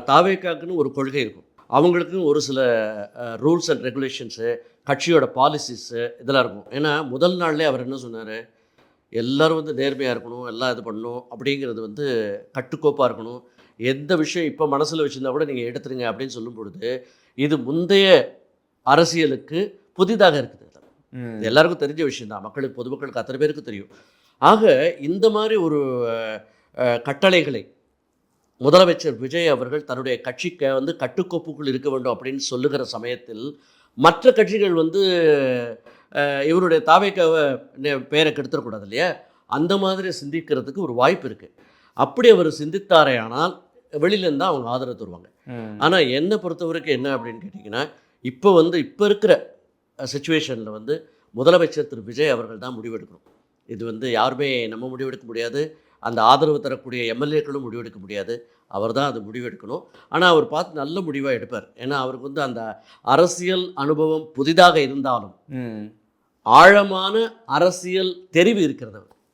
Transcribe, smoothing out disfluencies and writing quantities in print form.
தாவேக்காக்குன்னு ஒரு கொள்கை இருக்கும். அவங்களுக்கும் ஒரு சில ரூல்ஸ் அண்ட் ரெகுலேஷன்ஸு, கட்சியோட பாலிசிஸு இதெல்லாம் இருக்கும். ஏன்னா முதல் நாள்லேயே அவர் என்ன சொன்னார், எல்லோரும் வந்து நேர்மையாக இருக்கணும், எல்லாம் இது பண்ணணும் அப்படிங்கிறது வந்து கட்டுக்கோப்பாக இருக்கணும். எந்த விஷயம் இப்போ மனசில் வச்சுருந்தா கூட நீங்கள் எடுத்துருங்க அப்படின்னு சொல்லும் பொழுது, இது முந்தைய அரசியலுக்கு புதிதாக இருக்குது. இது எல்லாருக்கும் தெரிஞ்ச விஷயம் தான். மக்களுக்கு, பொதுமக்களுக்கு அத்தனை பேருக்கு தெரியும். ஆக இந்த மாதிரி ஒரு கட்டளைகளை முதலமைச்சர் விஜய் அவர்கள் தன்னுடைய கட்சிக்கு வந்து கட்டுக்கோப்புக்குள் இருக்க வேண்டும் அப்படின்னு சொல்லுகிற சமயத்தில் மற்ற கட்சிகள் வந்து இவருடைய தாவேக்காவை பெயரை கெடுத்துடக்கூடாது இல்லையா? அந்த மாதிரி சிந்திக்கிறதுக்கு ஒரு வாய்ப்பு இருக்குது. அப்படி அவர் சிந்தித்தாரே ஆனால் வெளியிலேருந்து தான் அவங்க ஆதரவு தருவாங்க. ஆனால் என்னை பொறுத்த வரைக்கும் என்ன அப்படின்னு கேட்டிங்கன்னா, இப்போ இருக்கிற சுச்சுவேஷனில் வந்து முதலமைச்சர் திரு விஜய் அவர்கள் தான் முடிவெடுக்கணும். இது வந்து யாருமே நம்ம முடிவெடுக்க முடியாது. அந்த ஆதரவு தரக்கூடிய எம்எல்ஏக்களும் முடிவெடுக்க முடியாது. அவர் தான் அது முடிவெடுக்கணும். ஆனால் அவர் பார்த்து நல்ல முடிவாக எடுப்பார். ஏன்னா அவருக்கு வந்து அந்த அரசியல் அனுபவம் புதிதாக இருந்தாலும் ஆழமான அரசியல் தெரிவு இருக்கிறது.